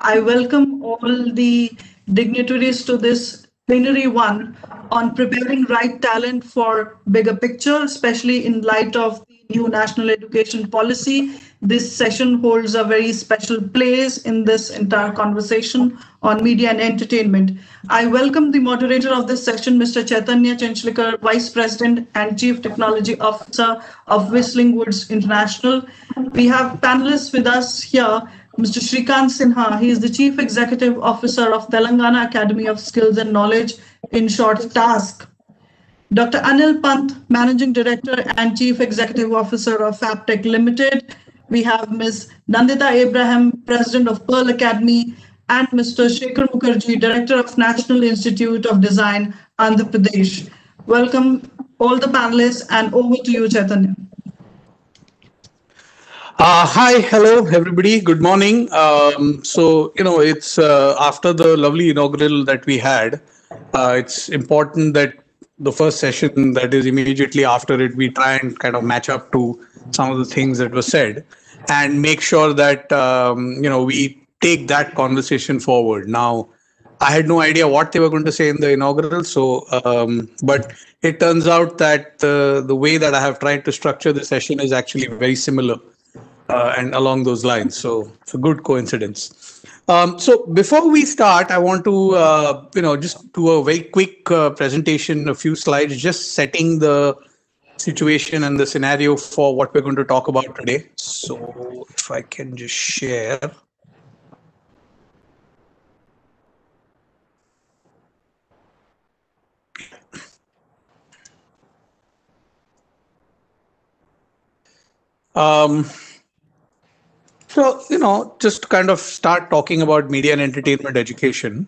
I welcome all the dignitaries to this plenary one on preparing right talent for bigger picture, especially in light of the new national education policy. This session holds a very special place in this entire conversation on media and entertainment. I welcome the moderator of this session, Mr. Chaitanya Chenchlikar, Vice President and Chief Technology Officer of Whistling Woods International. We have panelists with us here. Mr. Shrikant Sinha, he is the Chief Executive Officer of Telangana Academy of Skills and Knowledge, in short, TASK. Dr. Anil Pant, Managing Director and Chief Executive Officer of Fabtech Limited. We have Ms. Nandita Abraham, President of Pearl Academy, and Mr. Shekhar Mukherjee, Director of National Institute of Design, Andhra Pradesh. Welcome all the panelists, and over to you, Chaitanya. Hi, hello, everybody. Good morning. It's after the lovely inaugural that we had. It's important that the first session that is immediately after it, we try and kind of match up to some of the things that were said and make sure that, we take that conversation forward. Now, I had no idea what they were going to say in the inaugural, but it turns out that the way that I have tried to structure the session is actually very similar and along those lines. So it's a good coincidence. So before we start, I want to, just do a very quick presentation, a few slides, just setting the situation and the scenario for what we're going to talk about today. So if I can just share. Just to kind of start talking about media and entertainment education.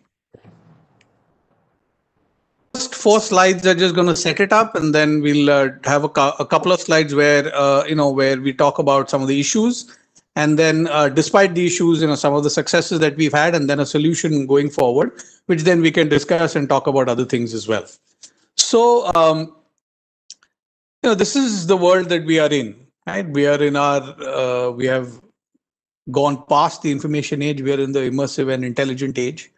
First four slides are just going to set it up, and then we'll have a couple of slides where, where we talk about some of the issues, and then despite the issues, some of the successes that we've had, and then a solution going forward, which then we can discuss and talk about other things as well. So, this is the world that we are in, right? We are in our, we have gone past the information age. We are in the immersive and intelligent age.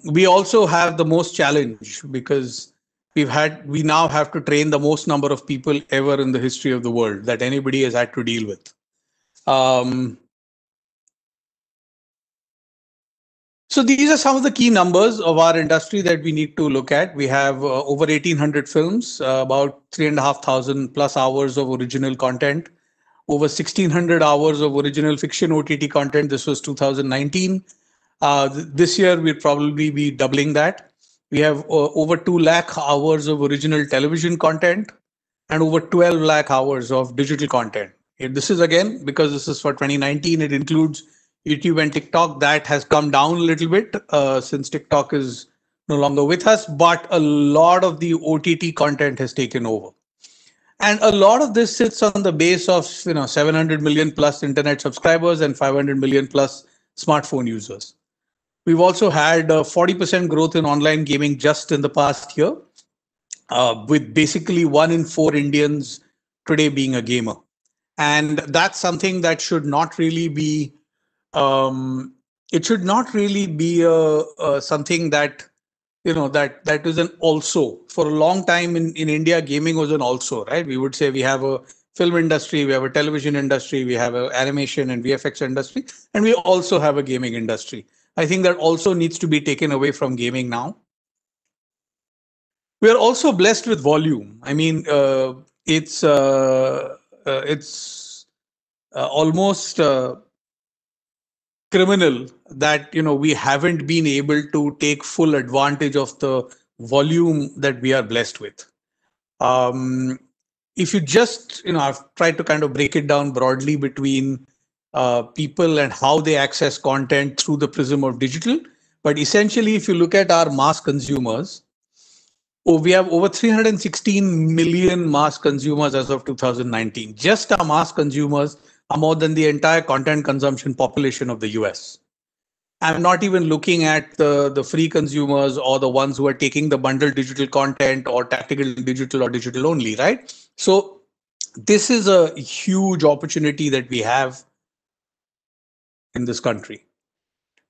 We also have the most challenge because we now have to train the most number of people ever in the history of the world that anybody has had to deal with. So these are some of the key numbers of our industry that we need to look at. We have over 1,800 films, about 3,500 plus hours of original content, over 1,600 hours of original fiction OTT content. This was 2019. This year, we'll probably be doubling that. We have over 2 lakh hours of original television content and over 12 lakh hours of digital content. This is again, because this is for 2019, it includes YouTube and TikTok. That has come down a little bit since TikTok is no longer with us, but a lot of the OTT content has taken over. And a lot of this sits on the base of 700 million plus internet subscribers and 500 million plus smartphone users. We've also had 40% growth in online gaming just in the past year, with basically 1 in 4 Indians today being a gamer. And that's something that should not really be, it should not really be something that, that is an also. For a long time in India, gaming was an also, right? We would say we have a film industry, we have a television industry, we have an animation and VFX industry, and we also have a gaming industry. I think that also needs to be taken away from gaming now. We are also blessed with volume. I mean, it's almost criminal that we haven't been able to take full advantage of the volume that we are blessed with. If you just I've tried to kind of break it down broadly between people and how they access content through the prism of digital. But essentially, if you look at our mass consumers, we have over 316 million mass consumers as of 2019. Just our mass consumers are more than the entire content consumption population of the US. I'm not even looking at the free consumers or the ones who are taking the bundled digital content or tactical digital or digital only, right? So this is a huge opportunity that we have in this country.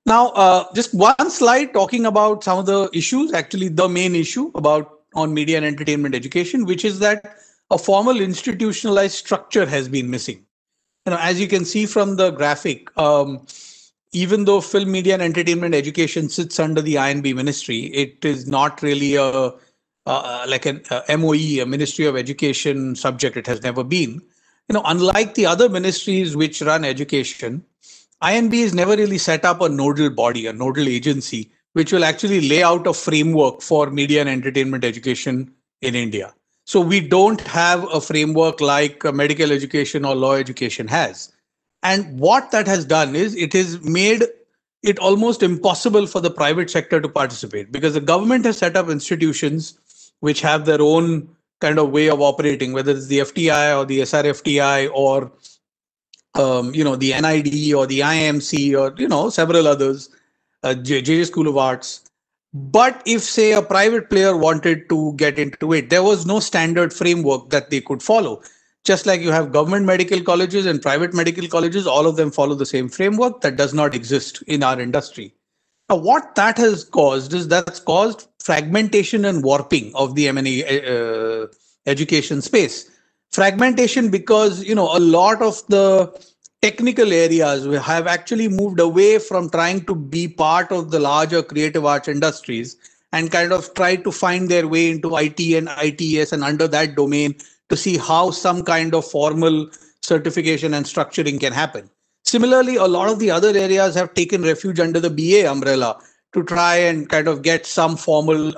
Now, just one slide talking about some of the issues, actually the main issue about on media and entertainment education, which is that a formal institutionalized structure has been missing. As you can see from the graphic, even though film media and entertainment education sits under the INB ministry, it is not really a like an MOE, a Ministry of Education subject. It has never been. Unlike the other ministries which run education, INB has never really set up a nodal body, a nodal agency, which will actually lay out a framework for media and entertainment education in India. So we don't have a framework like medical education or law education has. And what that has done is it has made it almost impossible for the private sector to participate, because the government has set up institutions which have their own kind of way of operating, whether it's the FTI or the SRFTI or the NID or the IMC or several others, JJ School of Arts. But if, say, a private player wanted to get into it, there was no standard framework that they could follow. Just like you have government medical colleges and private medical colleges, all of them follow the same framework that does not exist in our industry. Now, what that has caused is that's caused fragmentation and warping of the M&E education space. Fragmentation because, a lot of the technical areas have actually moved away from trying to be part of the larger creative arts industries and kind of try to find their way into IT and ITES and under that domain to see how some kind of formal certification and structuring can happen. Similarly, a lot of the other areas have taken refuge under the BA umbrella to try and kind of get some formal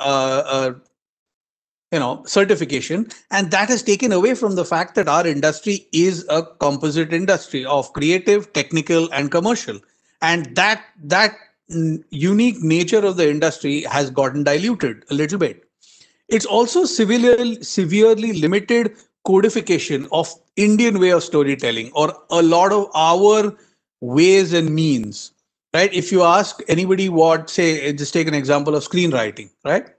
certification, and that has taken away from the fact that our industry is a composite industry of creative, technical, and commercial, and that unique nature of the industry has gotten diluted a little bit. It's also severely limited codification of Indian way of storytelling, or a lot of our ways and means, right? If you ask anybody what, say, just take an example of screenwriting, right?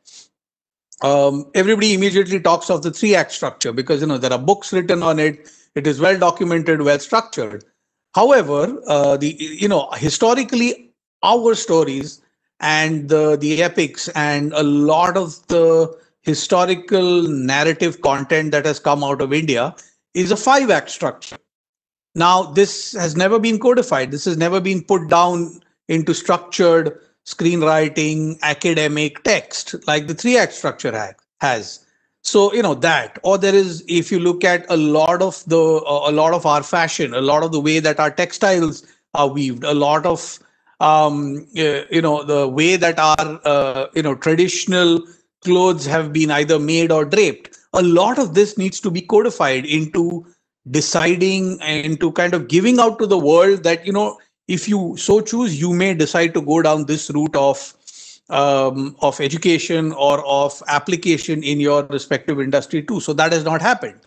Everybody immediately talks of the 3-act structure because there are books written on it. It is well documented, well structured. However, historically, our stories and the epics and a lot of the historical narrative content that has come out of India is a 5-act structure. Now, this has never been codified. This has never been put down into structured screenwriting, academic text like the 3-act structure has. So, that, or there is, if you look at a lot of our fashion, a lot of the way that our textiles are weaved, a lot of, the way that our, traditional clothes have been either made or draped, a lot of this needs to be codified into deciding and to kind of giving out to the world that, if you so choose, you may decide to go down this route of education or of application in your respective industry too. So that has not happened.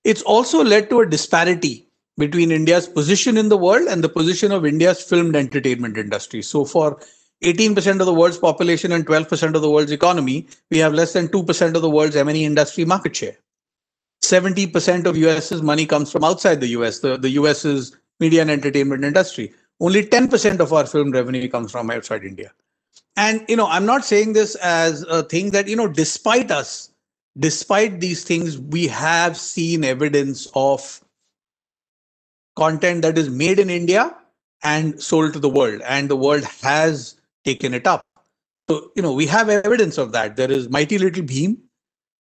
It's also led to a disparity between India's position in the world and the position of India's filmed entertainment industry. So for 18% of the world's population and 12% of the world's economy, we have less than 2% of the world's M&E industry market share. 70% of US's money comes from outside the US, the US's media and entertainment industry. Only 10% of our film revenue comes from outside India. And, I'm not saying this as a thing that, despite these things, we have seen evidence of content that is made in India and sold to the world, and the world has taken it up. So, we have evidence of that. There is Mighty Little Bheem,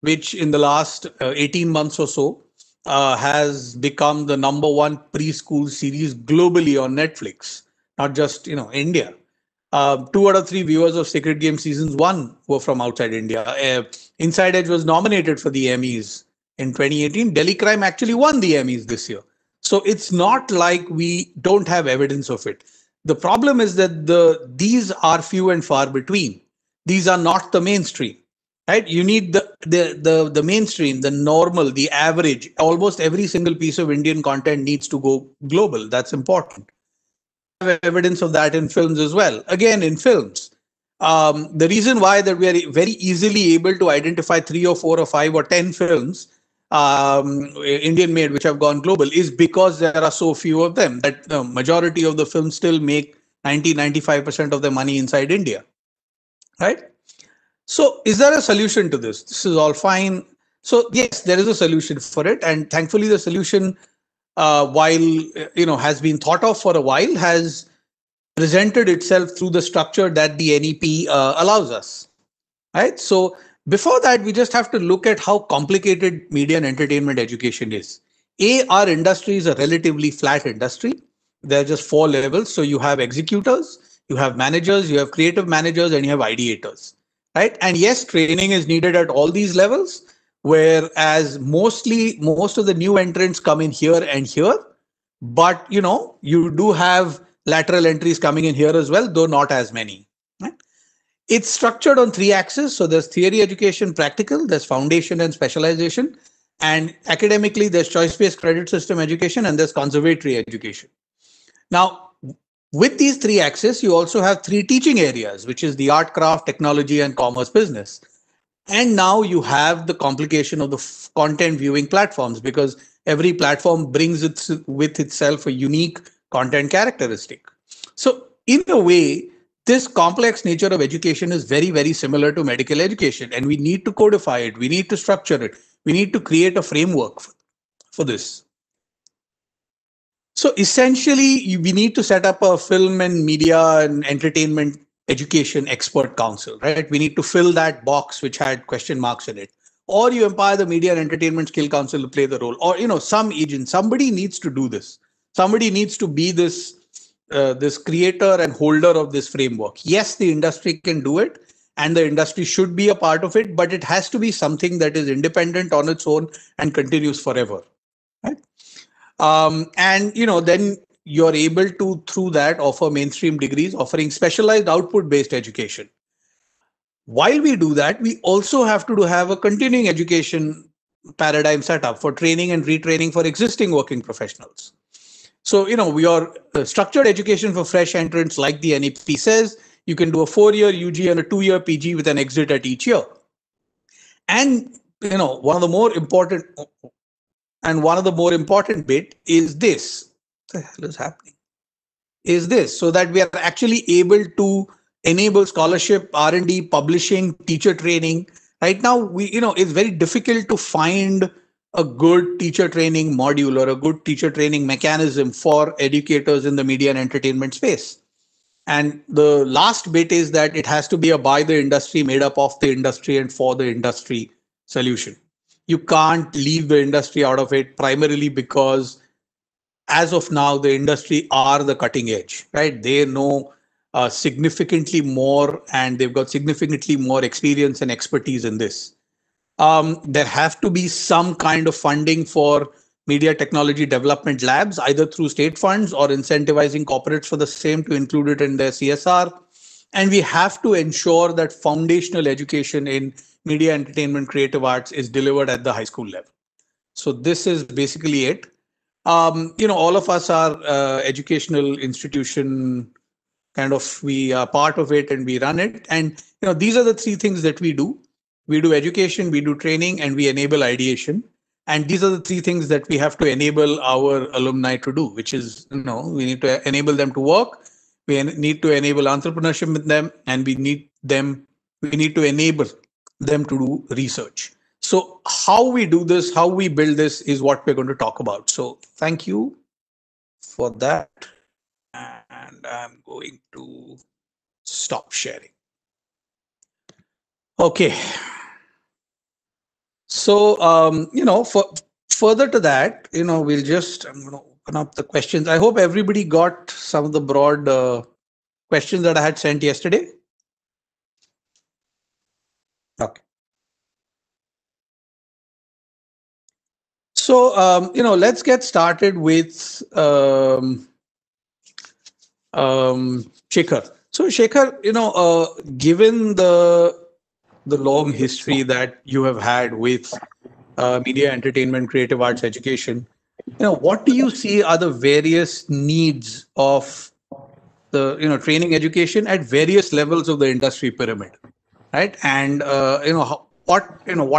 which in the last 18 months or so has become the #1 preschool series globally on Netflix, not just, India. 2 out of 3 viewers of Sacred Game Seasons 1 were from outside India. Inside Edge was nominated for the Emmys in 2018. Delhi Crime actually won the Emmys this year. So it's not like we don't have evidence of it. The problem is that these are few and far between. These are not the mainstream. Right? You need the mainstream, the normal, the average. Almost every single piece of Indian content needs to go global. That's important. We have evidence of that in films as well. Again, in films, the reason why that we are very easily able to identify 3 or 4 or 5 or 10 films Indian made which have gone global is because there are so few of them that the majority of the films still make 95% of their money inside India, right? So is there a solution to this? This is all fine. So yes, there is a solution for it. And thankfully the solution, while has been thought of for a while, has presented itself through the structure that the NEP allows us, right? So before that, we just have to look at how complicated media and entertainment education is. Our industry is a relatively flat industry. There are just four levels. So you have executors, you have managers, you have creative managers, and you have ideators, right? And yes, training is needed at all these levels, whereas most of the new entrants come in here and here. But you do have lateral entries coming in here as well, though not as many. Right? It's structured on three axes. So there's theory education, practical, there's foundation and specialization. And academically, there's choice-based credit system education, and there's conservatory education. Now, with these three axes, you also have three teaching areas, which is the art, craft, technology, and commerce business. And now you have the complication of the content viewing platforms, because every platform brings with itself a unique content characteristic. So in a way, this complex nature of education is very, very similar to medical education, and we need to codify it. We need to structure it. We need to create a framework for this. So essentially, we need to set up a film and media and entertainment education expert council, right? We need to fill that box which had question marks in it. Or you empower the media and entertainment skill council to play the role. Or, some agent, somebody needs to do this. Somebody needs to be this creator and holder of this framework. Yes, the industry can do it, and the industry should be a part of it, but it has to be something that is independent on its own and continues forever. Right? And then you're able to, through that, offer mainstream degrees, offering specialized output-based education. While we do that, we also have to have a continuing education paradigm set up for training and retraining for existing working professionals. So, we are structured education for fresh entrants, like the NEP says. You can do a 4-year UG and a 2-year PG with an exit at each year. And, one of the more important bit is this. What the hell is happening? Is this so that we are actually able to enable scholarship, R&D, publishing, teacher training. Right now, it's very difficult to find a good teacher training module or a good teacher training mechanism for educators in the media and entertainment space. And the last bit is that it has to be a by the industry, made up of the industry and for the industry solution. You can't leave the industry out of it, primarily because as of now, the industry are the cutting edge, right? They know significantly more, and they've got significantly more experience and expertise in this. There have to be some kind of funding for media technology development labs, either through state funds or incentivizing corporates for the same to include it in their CSR. And we have to ensure that foundational education in media, entertainment, creative arts is delivered at the high school level. So this is basically it. All of us are educational institution we are part of it and we run it. And, these are the three things that we do. We do education, we do training, and we enable ideation. And these are the three things that we have to enable our alumni to do, which is, we need to enable them to work. We need to enable entrepreneurship with them, and we need to enable them to do research. So how we do this, how we build this is what we're going to talk about. So thank you for that. And I'm going to stop sharing. Okay. So, for further to that, I'm going to open up the questions. I hope everybody got some of the broad questions that I had sent yesterday. Okay. So, let's get started with Shekhar. So, Shekhar, given the long history that you have had with media, entertainment, creative arts education, what do you see are the various needs of the training education at various levels of the industry pyramid, right? And what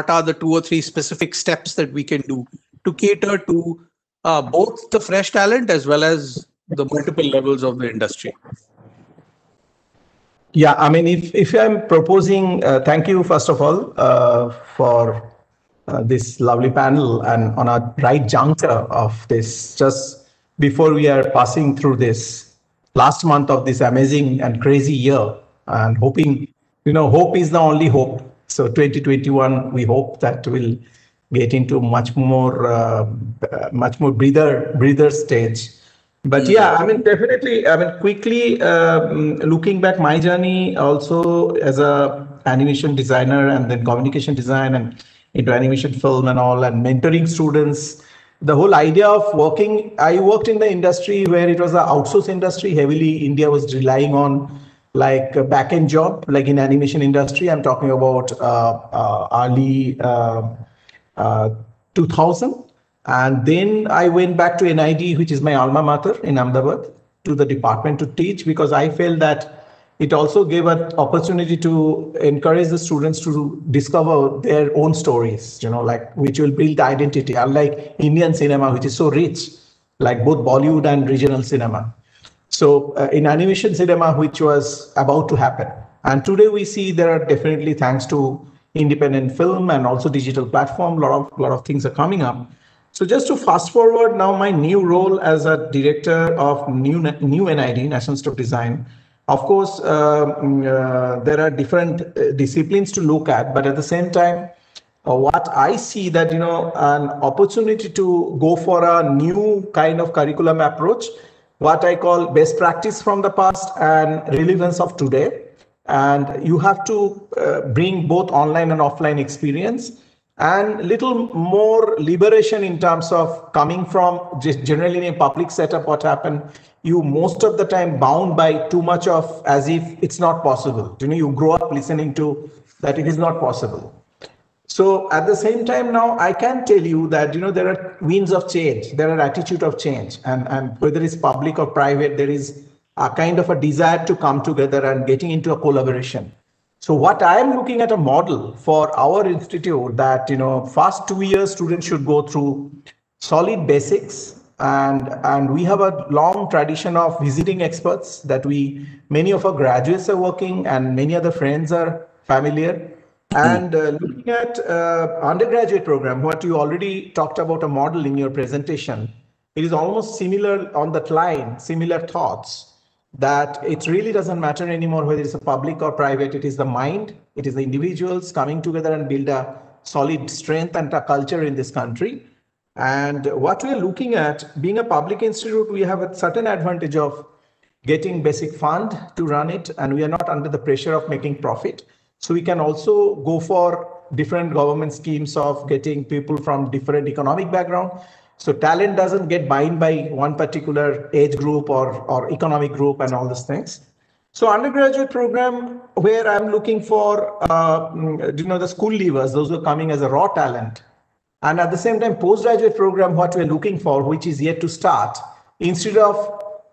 are the 2 or 3 specific steps that we can do to cater to both the fresh talent as well as the multiple levels of the industry? Yeah, I mean, if I'm proposing, thank you first of all for this lovely panel, and on a right juncture of this, just before we are passing through this last month of this amazing and crazy year, and hoping, hope is the only hope. So 2021, we hope that will get into much more breather stage. But yeah, I mean, definitely, I mean, quickly looking back my journey also as a animation designer and then communication design and into animation film and all, and mentoring students. The whole idea of working, I worked in the industry where it was an outsource industry. Heavily, India was relying on like a back-end job, like in animation industry. I'm talking about early uh, 2000. And then I went back to NID, which is my alma mater in Ahmedabad, to the department to teach, because I felt that it also gave an opportunity to encourage the students to discover their own stories, like which will build identity, unlike Indian cinema, which is so rich, like both Bollywood and regional cinema. So in animation cinema, which was about to happen. And today we see there are definitely, thanks to independent film and also digital platform, lot of things are coming up. So just to fast forward now, my new role as a director of new NID, National Institute of Design. Of course, there are different disciplines to look at, but at the same time, what I see that, an opportunity to go for a new kind of curriculum approach, what I call best practice from the past and relevance of today. And you have to bring both online and offline experience, and little more liberation in terms of coming from just generally in a public setup. What happened, you most of the time bound by too much of as if it's not possible. You grow up listening to that it is not possible. So at the same time, now I can tell you that there are winds of change, there are attitude of change, and whether it's public or private, there is a kind of a desire to come together and getting into a collaboration. So what I am looking at a model for our institute that first 2 years students should go through solid basics, and we have a long tradition of visiting experts that many of our graduates are working and many other friends are familiar. And looking at undergraduate program, what you already talked about a model in your presentation, it is almost similar on that line, similar thoughts, that it really doesn't matter anymore whether it's a public or private. It is the mind, it is the individuals coming together and build a solid strength and a culture in this country. And what we are looking at, being a public institute, we have a certain advantage of getting basic fund to run it, and we are not under the pressure of making profit. So we can also go for different government schemes of getting people from different economic background. So talent doesn't get bound by one particular age group or economic group and all these things. So undergraduate program where I'm looking for, the school leavers, those who are coming as a raw talent. And at the same time, postgraduate program, what we're looking for, which is yet to start, instead of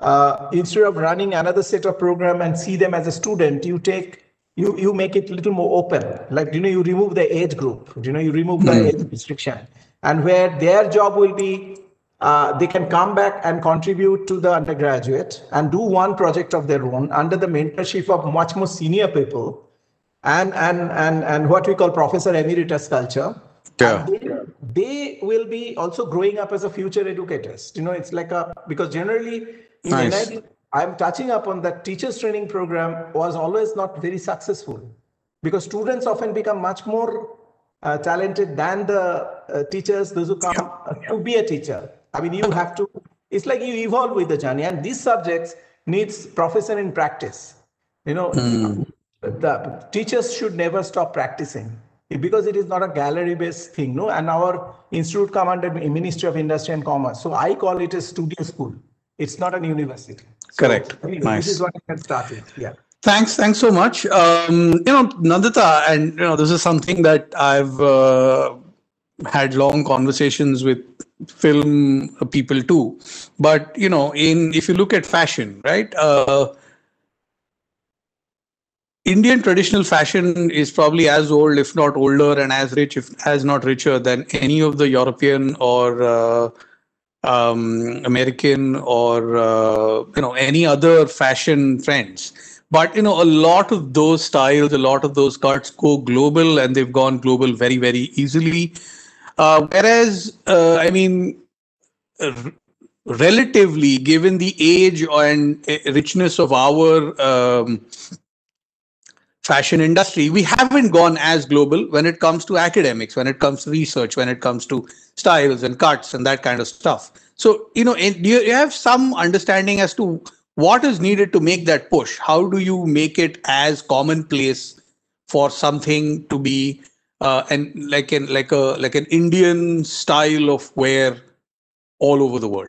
running another set of program and see them as a student, you make it a little more open. Like, you remove the age group, you remove the age restriction, and where their job will be, they can come back and contribute to the undergraduate and do one project of their own under the mentorship of much more senior people, and what we call professor emeritus culture. Yeah. And they will be also growing up as a future educators. It's like because generally in NID, I'm touching upon that teachers training program was always not very successful, because students often become much more talented than the teachers, those who come to be a teacher. I mean, you have to, it's like you evolve with the journey, and these subjects needs professor in practice. The teachers should never stop practicing, because it is not a gallery-based thing, no. And our institute come under Ministry of Industry and Commerce, so I call it a studio school. It's not an university. So, correct. Nice. This is what I can start with. Yeah. Thanks so much. Nandita, and this is something that I've had long conversations with film people too. But if you look at fashion, right? Indian traditional fashion is probably as old, if not older, and as rich, if as not richer, than any of the European or American or any other fashion trends. But a lot of those styles, a lot of those cuts go global, and they've gone global very, very easily. Whereas, r- relatively, given the age and richness of our fashion industry, we haven't gone as global when it comes to academics, when it comes to research, when it comes to styles and cuts and that kind of stuff. So, do you have some understanding as to what is needed to make that push? How do you make it as commonplace for something to be and like an Indian style of wear all over the world?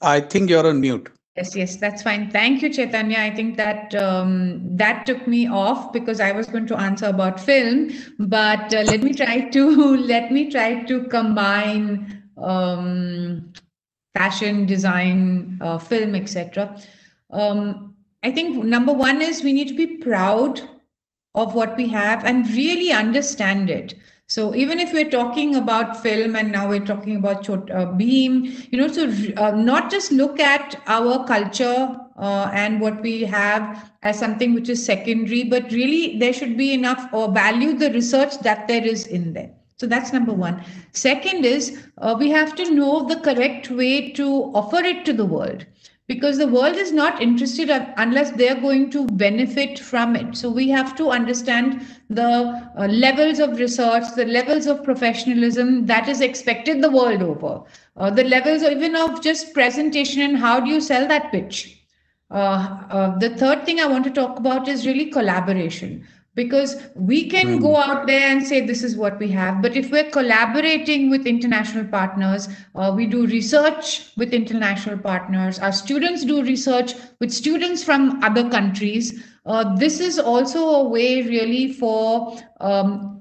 I think you're on mute. Yes, yes, that's fine. Thank you, Chaitanya. I think that that took me off because I was going to answer about film, but let me try to combine fashion, design, film, etc. I think number one is we need to be proud of what we have and really understand it. So even if we're talking about film and now we're talking about Beam, not just look at our culture and what we have as something which is secondary, but really there should be enough or value the research that there is in there. So that's number one. Second is we have to know the correct way to offer it to the world, because the world is not interested unless they're going to benefit from it. So we have to understand the levels of research, the levels of professionalism that is expected the world over, the levels even of just presentation and how do you sell that pitch. The third thing I want to talk about is really collaboration, because we can go out there and say this is what we have, but if we're collaborating with international partners, we do research with international partners, our students do research with students from other countries, this is also a way really for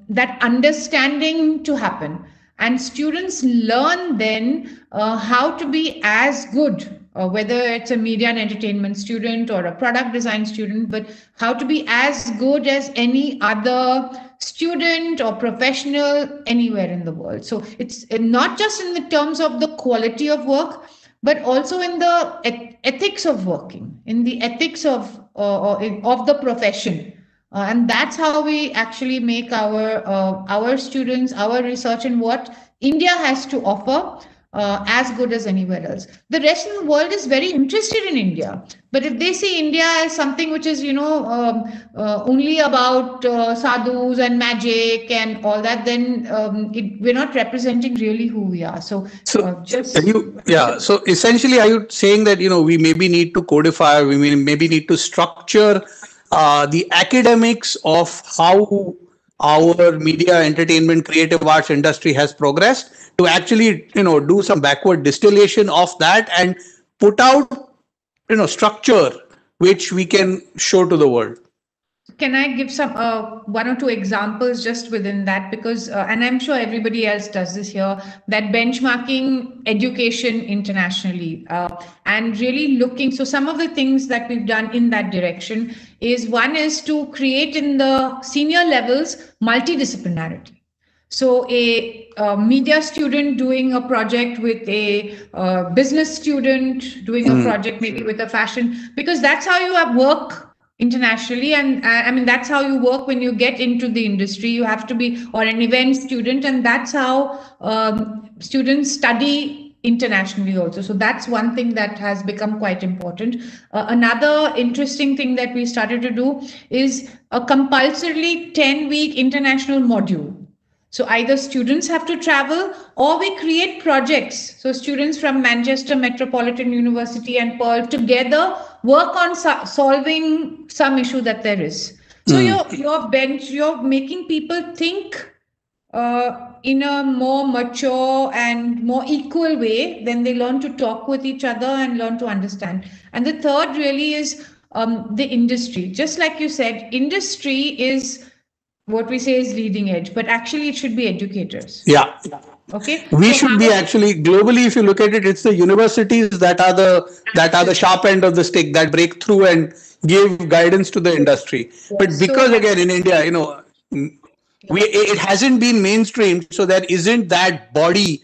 that understanding to happen, and students learn then how to be as good, whether it's a media and entertainment student or a product design student, but how to be as good as any other student or professional anywhere in the world. So it's not just in the terms of the quality of work, but also in the ethics of working, in the ethics of the profession. And that's how we actually make our students, our research, and what India has to offer as good as anywhere else. The rest of the world is very interested in India, but if they see India as something which is only about sadhus and magic and all that, then we're not representing really who we are. So essentially, are you saying that we maybe need to codify, we maybe need to structure the academics of how our media, entertainment, creative arts industry has progressed, to actually do some backward distillation of that and put out structure which we can show to the world? Can I give some one or two examples just within that? Because, and I'm sure everybody else does this here, that benchmarking education internationally and really looking. So some of the things that we've done in that direction is, one is to create in the senior levels multidisciplinarity. So a media student doing a project with a business student doing a project maybe with a fashion, because that's how you work internationally. And I mean, that's how you work when you get into the industry. You have to be, or an event student, and that's how students study internationally also. So that's one thing that has become quite important. Another interesting thing that we started to do is a compulsorily 10-week international module. So either students have to travel or we create projects. So students from Manchester Metropolitan University and Pearl together work on solving some issue that there is. So you're making people think in a more mature and more equal way. Then they learn to talk with each other and learn to understand. And the third really is the industry. Just like you said, industry is what we say is leading edge, but actually it should be educators. Yeah. Okay. We should be actually globally, if you look at it, it's the universities that are the sharp end of the stick that break through and give guidance to the industry. Yes. But because again in India, it hasn't been mainstreamed, so there isn't that body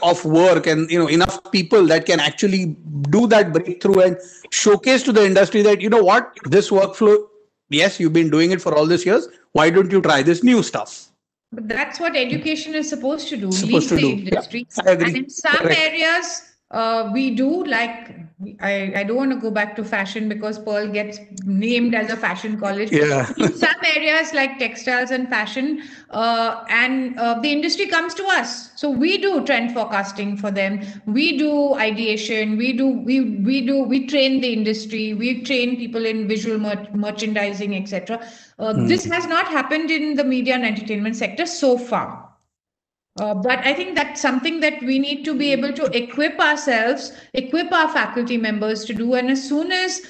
of work and enough people that can actually do that breakthrough and showcase to the industry that what, this workflow, yes, you've been doing it for all these years, why don't you try this new stuff? But that's what education is supposed to do, Supposed lead to the do. industry. Yeah, I agree. And in some Correct. areas, we do, like, I don't want to go back to fashion because Pearl gets named as a fashion college. Yeah. In some areas like textiles and fashion, the industry comes to us. So we do trend forecasting for them. We do ideation. We train the industry. We train people in visual merchandising, etc. This has not happened in the media and entertainment sector so far. But I think that's something that we need to be able to equip ourselves, equip our faculty members to do. And as soon as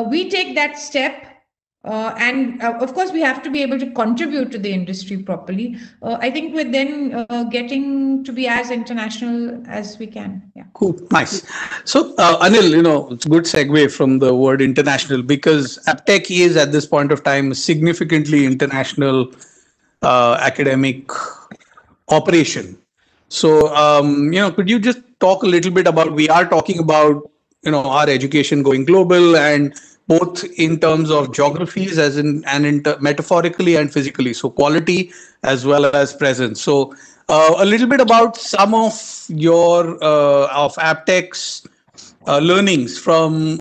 we take that step, of course, we have to be able to contribute to the industry properly. I think we're then getting to be as international as we can. Yeah. Cool. Nice. So, Anil, it's a good segue from the word international, because AppTech is at this point of time significantly international academic operation. So, could you just talk a little bit about, we are talking about, our education going global, and both in terms of geographies metaphorically and physically. So quality as well as presence. So a little bit about some of your of AppTech's learnings from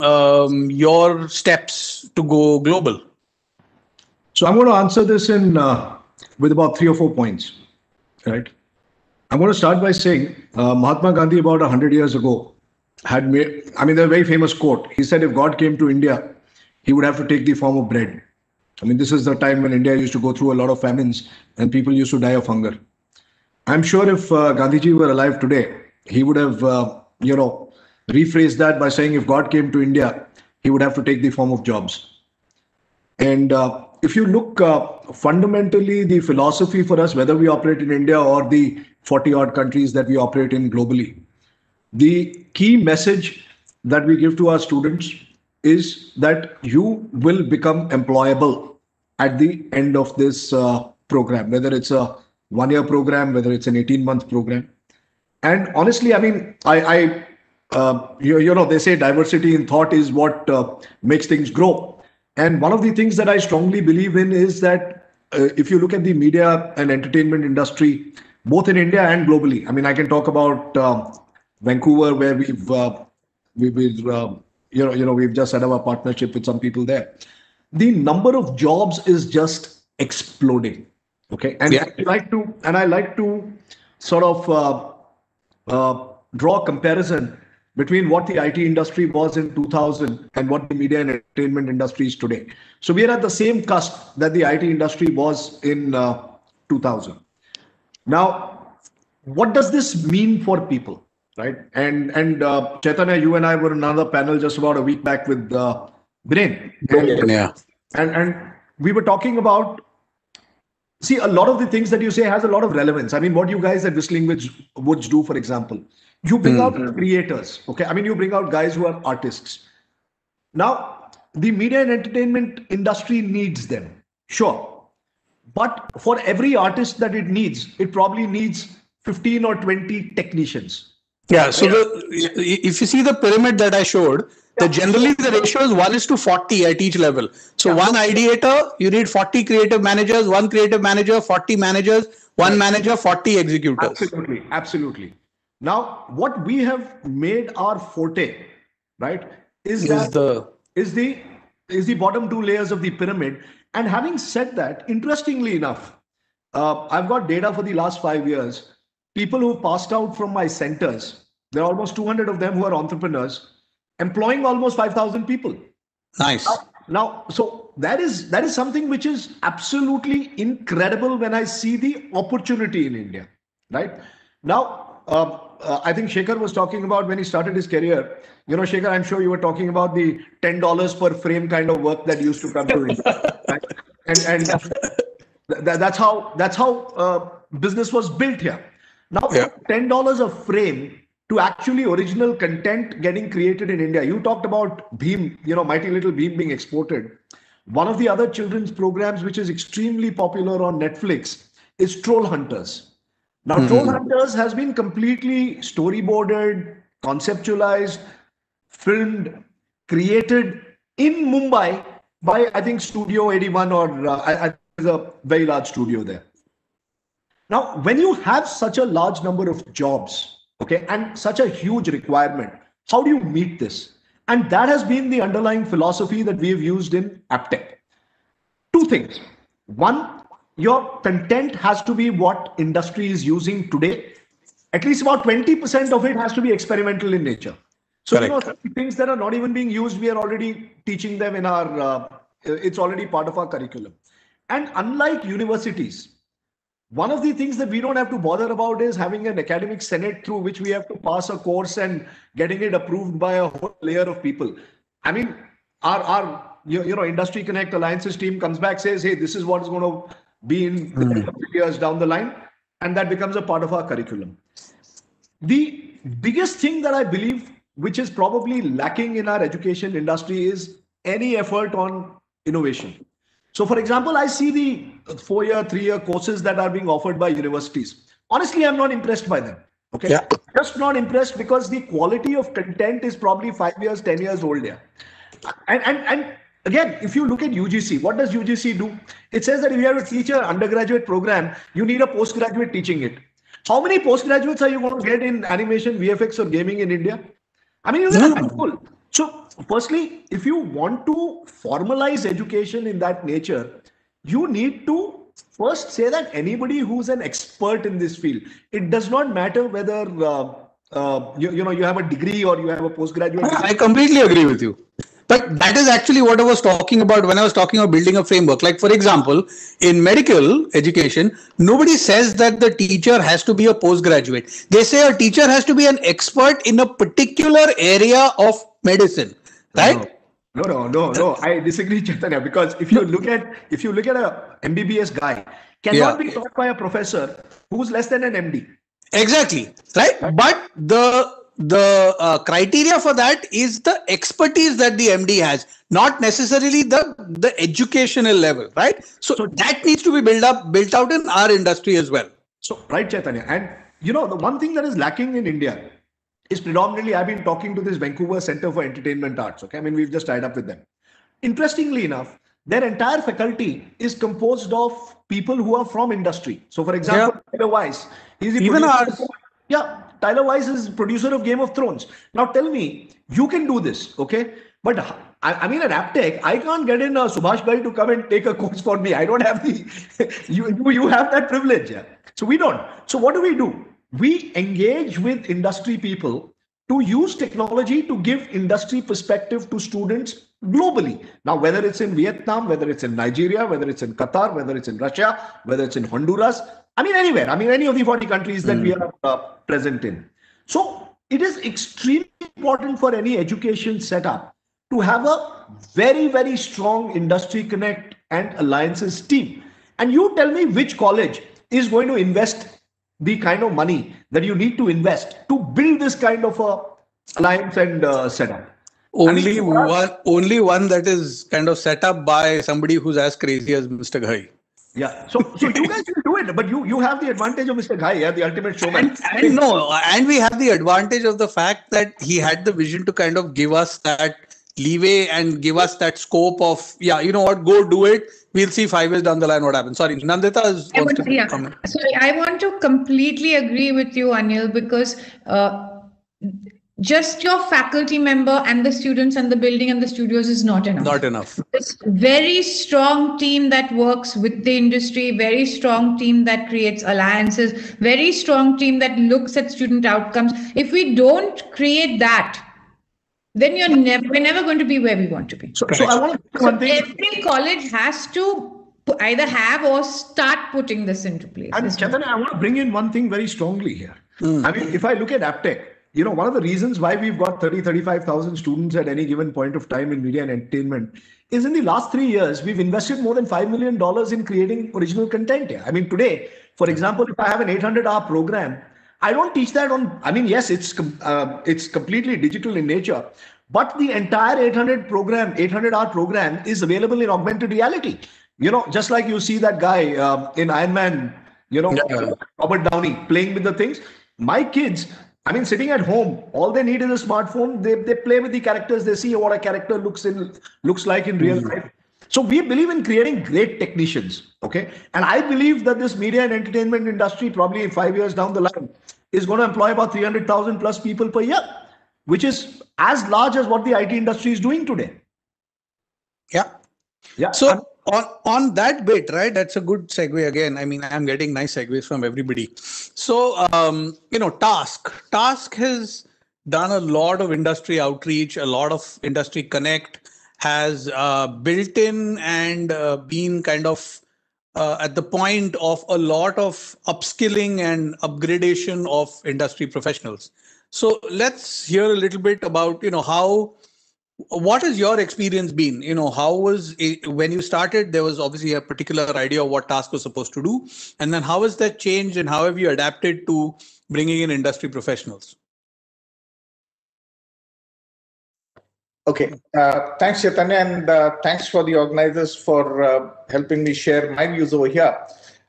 your steps to go global. So I'm going to answer this in with about 3 or 4 points, right? I'm going to start by saying Mahatma Gandhi about 100 years ago had made, there's a very famous quote. He said, if God came to India, he would have to take the form of bread. This is the time when India used to go through a lot of famines and people used to die of hunger. I'm sure if Gandhiji were alive today, he would have, rephrased that by saying, if God came to India, he would have to take the form of jobs. And if you look fundamentally, the philosophy for us, whether we operate in India or the 40 odd countries that we operate in globally, the key message that we give to our students is that you will become employable at the end of this program, whether it's a 1-year program, whether it's an 18-month program. And honestly, they say diversity in thought is what makes things grow. And one of the things that I strongly believe in is that if you look at the media and entertainment industry, both in India and globally, I can talk about Vancouver, where we've just set up a partnership with some people there. The number of jobs is just exploding. Okay, and yeah. I like to sort of draw a comparison between what the IT industry was in 2000 and what the media and entertainment industry is today. So we are at the same cusp that the IT industry was in 2000. Now, what does this mean for people? Right. And Chaitanya, you and I were on another panel just about a week back with Brain. And we were talking about, see, a lot of the things that you say has a lot of relevance. What you guys at Whistling Woods do, for example, you bring out creators. Okay. You bring out guys who are artists. Now, the media and entertainment industry needs them. Sure. But for every artist that it needs, it probably needs 15 or 20 technicians. Yeah. So if you see the pyramid that I showed, generally the ratio is 1:40 at each level. So one ideator, you need 40 creative managers, one creative manager, 40 managers, one manager, 40 executors. Absolutely. Now, what we have made our forte, right, is the bottom 2 layers of the pyramid. And having said that, interestingly enough, I've got data for the last 5 years. People who passed out from my centers, there are almost 200 of them who are entrepreneurs, employing almost 5,000 people. Nice. Now, so that is something which is absolutely incredible when I see the opportunity in India, right? Now, I think Shekhar was talking about when he started his career. Shekhar, I'm sure you were talking about the $10 per frame kind of work that used to come to India, right? And that's how business was built here. Now, $10 a frame to actually original content getting created in India. You talked about Bheem, Mighty Little Bheem being exported. One of the other children's programs which is extremely popular on Netflix is Troll Hunters. Now, Troll Hunters has been completely storyboarded, conceptualized, filmed, created in Mumbai by, I think, Studio 81, or I there's a very large studio there. Now, when you have such a large number of jobs, okay, and such a huge requirement, how do you meet this? And that has been the underlying philosophy that we have used in AppTech. Two things. One, your content has to be what industry is using today. At least about 20% of it has to be experimental in nature. So, things that are not even being used, we are already teaching them in our, it's already part of our curriculum. And unlike universities, one of the things that we don't have to bother about is having an academic senate through which we have to pass a course and getting it approved by a whole layer of people. I mean, our Industry Connect Alliances team comes back, says, hey, this is what is going to be in the years down the line. And that becomes a part of our curriculum. The biggest thing that I believe, which is probably lacking in our education industry, is any effort on innovation. So, for example, I see the 4-year, 3-year courses that are being offered by universities. Honestly, I'm not impressed by them. Okay, yeah. Just not impressed because the quality of content is probably 5 years, 10 years old. Yeah, and again, if you look at UGC, what does UGC do? It says that if you have to teach an undergraduate program, you need a postgraduate teaching it. How many postgraduates are you going to get in animation, VFX, or gaming in India? I mean, you're a handful. So, firstly, if you want to formalize education in that nature, you need to first say that anybody who's an expert in this field, it does not matter whether you have a degree or you have a postgraduate degree. I completely agree with you. But that is actually what I was talking about when I was talking about building a framework. Like, for example, in medical education, nobody says that the teacher has to be a postgraduate. They say a teacher has to be an expert in a particular area of medicine, right? No. I disagree, Chaitanya, because if you look at a MBBS guy, cannot be taught by a professor who's less than an MD. Exactly, right? But the criteria for that is the expertise that the MD has, not necessarily the educational level, right? So that needs to be built out in our industry as well. So, right, Chaitanya. And the one thing that is lacking in India is predominantly, I've been talking to this Vancouver Center for Entertainment Arts. Okay, I mean, we've just tied up with them. Interestingly enough, their entire faculty is composed of people who are from industry. So, for example, Tyler Weiss, he's the producer. Yeah, Tyler Weiss is producer of Game of Thrones. Now, tell me, you can do this, okay? But I mean, at AppTech, I can't get in Subhash Ghai to come and take a course for me. I don't have the you have that privilege. Yeah. So we don't. So what do? We engage with industry people to use technology to give industry perspective to students globally. Now, whether it's in Vietnam, whether it's in Nigeria, whether it's in Qatar, whether it's in Russia, whether it's in Honduras, I mean, anywhere. I mean, any of the 40 countries that we are present in. So it is extremely important for any education setup to have a very, very strong industry connect and alliances team. And you tell me which college is going to invest the kind of money that you need to invest to build this kind of a alliance and setup. Only one that is kind of set up by somebody who's as crazy as Mr. Ghai. Yeah, so you guys will do it, but you have the advantage of Mr. Ghai, yeah, the ultimate showman. And we have the advantage of the fact that he had the vision to kind of give us that leeway and give us that scope of, you know what, go do it. We'll see 5 years down the line what happens. Sorry, Nandita wants to comment. Sorry, I want to completely agree with you, Anil, because just your faculty member and the students and the building and the studios is not enough. Not enough. It's very strong team that works with the industry, very strong team that creates alliances, very strong team that looks at student outcomes. If we don't create that, then we're never going to be where we want to be. So I want to one thing. Every college has to either have or start putting this into place. And Chaitanya, I want to bring in one thing very strongly here. I mean, if I look at AppTech, one of the reasons why we've got 35,000 students at any given point of time in media and entertainment is in the last 3 years, we've invested more than $5 million in creating original content here. I mean, today, for example, if I have an 800-hour program, I don't teach that on, I mean, yes, it's completely digital in nature, but the entire 800-hour program is available in augmented reality. Just like you see that guy in Iron Man Robert Downey playing with the things. My kids, I mean, sitting at home, all they need is a smartphone. They play with the characters. They see what a character looks like in real life. So we believe in creating great technicians, okay? And I believe that this media and entertainment industry, probably in 5 years down the line, is going to employ about 300,000 plus people per year, which is as large as what the IT industry is doing today. Yeah. Yeah. So on that bit, right? That's a good segue again. I mean, I'm getting nice segues from everybody. So, Task has done a lot of industry outreach, a lot of industry connect, has built in and been kind of at the point of a lot of upskilling and upgradation of industry professionals. So let's hear a little bit about, what has your experience been? How was it when you started? There was obviously a particular idea of what Task was supposed to do. And then how has that changed and how have you adapted to bringing in industry professionals? Okay, thanks, Chaitanya, and thanks for the organizers for helping me share my views over here.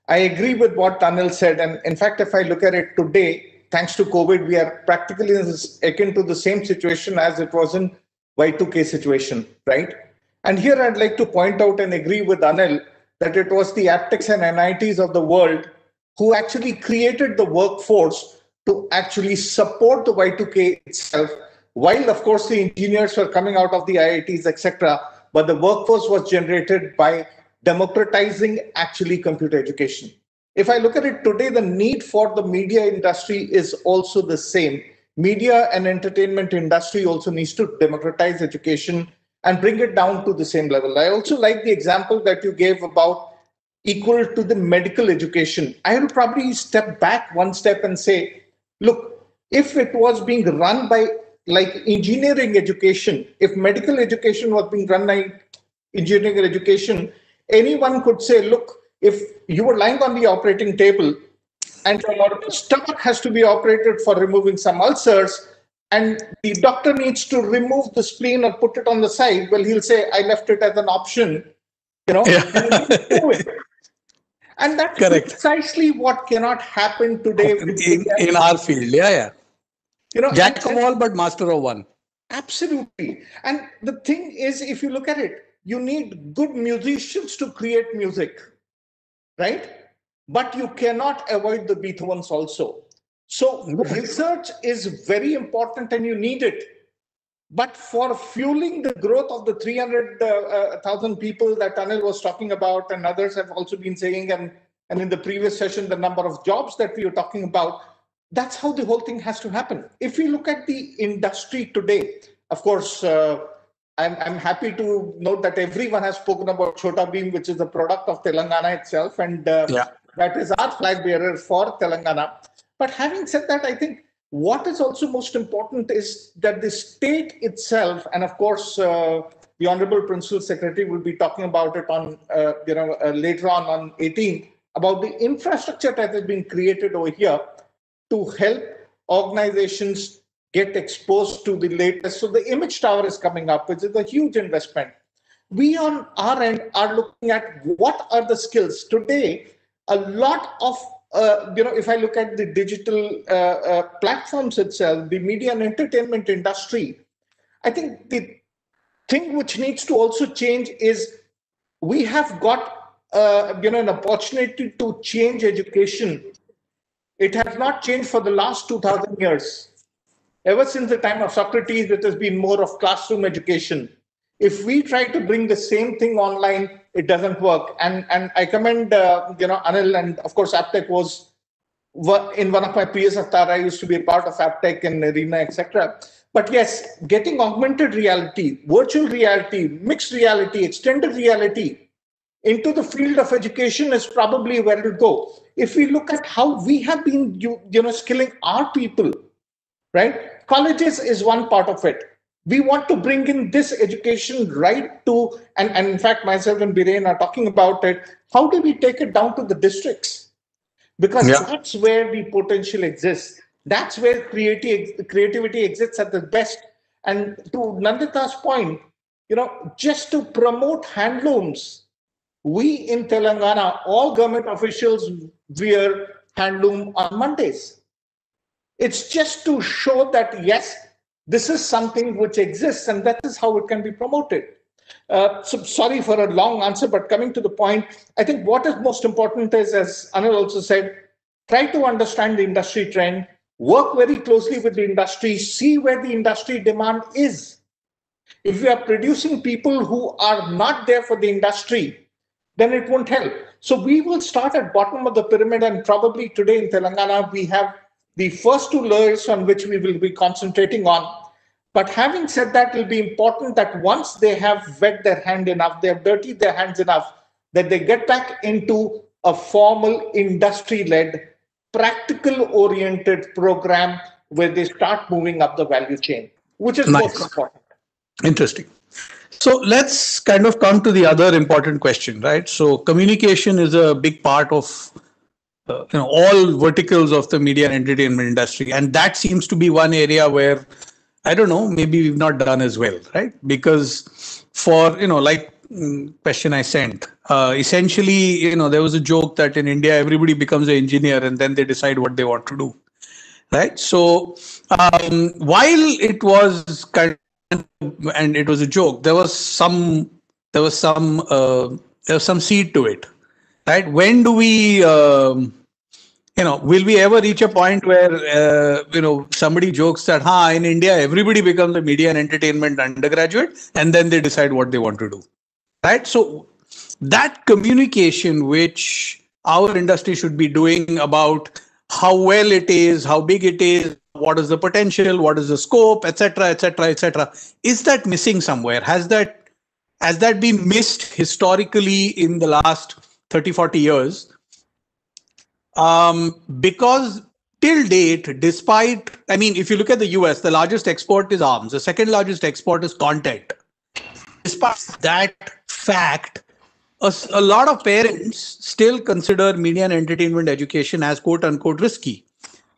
I agree with what Anil said, and in fact, if I look at it today, thanks to COVID, we are practically akin to the same situation as it was in Y2K situation, right? And here I'd like to point out and agree with Anil that it was the aptechs and NITs of the world who actually created the workforce to actually support the Y2K itself. While, of course, the engineers were coming out of the IITs, etc., but the workforce was generated by democratizing actually computer education. If I look at it today, the need for the media industry is also the same. Media and entertainment industry also needs to democratize education and bring it down to the same level. I also like the example that you gave about equal to the medical education. I will probably step back one step and say, look, if it was being run by like engineering education, if medical education was being run by engineering education, anyone could say, look, if you were lying on the operating table and your stomach has to be operated for removing some ulcers, and the doctor needs to remove the spleen or put it on the side, well, he'll say, I left it as an option, Yeah. And that's Correct. Precisely what cannot happen today in our field. Yeah. Jack of all, but master of one. Absolutely. And the thing is, if you look at it, you need good musicians to create music, right? But you cannot avoid the Beethovens also. So research is very important and you need it. But for fueling the growth of the 300,000 people that Anil was talking about, and others have also been saying, and in the previous session, the number of jobs that we were talking about, that's how the whole thing has to happen. If we look at the industry today, of course, I'm happy to note that everyone has spoken about Chhota Bheem, which is a product of Telangana itself, and that is our flag bearer for Telangana. But having said that, I think what is also most important is that the state itself, and of course, the Honorable Principal Secretary will be talking about it on, later on 18th, about the infrastructure that has been created over here to help organizations get exposed to the latest. So the Image Tower is coming up, which is a huge investment. We on our end are looking at what are the skills. Today, a lot of, if I look at the digital platforms itself, the media and entertainment industry, I think the thing which needs to also change is we have got, an opportunity to change education. It has not changed for the last 2000 years. Ever since the time of Socrates, it has been more of classroom education. If we try to bring the same thing online, it doesn't work. And I commend, Anil, and of course, Aptech was in one of my previous avatar. I used to be a part of Aptech and Arena, etc. But yes, getting augmented reality, virtual reality, mixed reality, extended reality into the field of education is probably where to go. If we look at how we have been, skilling our people, right? Colleges is one part of it. We want to bring in this education right to, and in fact, myself and Biren are talking about it. How do we take it down to the districts? Because that's where the potential exists. That's where creativity exists at the best. And to Nandita's point, just to promote handlooms, we in Telangana, all government officials wear handloom on Mondays. It's just to show that, yes, this is something which exists and that is how it can be promoted. So sorry for a long answer, but coming to the point, I think what is most important is, as Anil also said, try to understand the industry trend, work very closely with the industry, see where the industry demand is. If we are producing people who are not there for the industry, then it won't help. So we will start at bottom of the pyramid, and probably today in Telangana, we have the first two layers on which we will be concentrating on. But having said that, it will be important that once they have wet their hand enough, they have dirtied their hands enough, that they get back into a formal industry-led, practical-oriented program where they start moving up the value chain, which is most important. Interesting. So let's kind of come to the other important question, right? So communication is a big part of all verticals of the media and entertainment industry, and that seems to be one area where I don't know, maybe we've not done as well, right? Because for question I sent, essentially, there was a joke that in India everybody becomes an engineer and then they decide what they want to do, right? So while it was and it was a joke, there was some seed to it, right? When do we will we ever reach a point where somebody jokes that in India everybody becomes a media and entertainment undergraduate and then they decide what they want to do, right? So that communication which our industry should be doing about how well it is, how big it is, what is the potential, what is the scope, etc., etc., etc., is that missing somewhere? Has that been missed historically in the last 30-40 years? Because till date, despite, if you look at the US, the largest export is arms. The second largest export is content. Despite that fact, a lot of parents still consider media and entertainment education as quote unquote risky,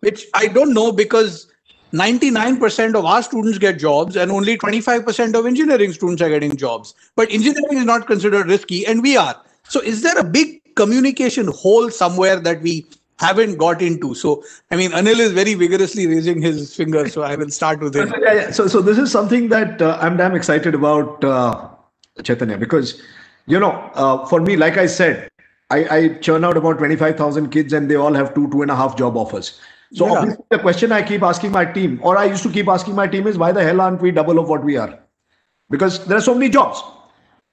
which I don't know, because 99% of our students get jobs and only 25% of engineering students are getting jobs. But engineering is not considered risky and we are. So is there a big communication hole somewhere that we haven't got into? So, Anil is very vigorously raising his finger, so I will start with him. Yeah. So this is something that I'm damn excited about, Chaitanya, because, for me, like I said, I churn out about 25,000 kids and they all have 2.5 job offers. So obviously the question I keep asking my team, or I used to keep asking my team, is why the hell aren't we double of what we are? Because there are so many jobs.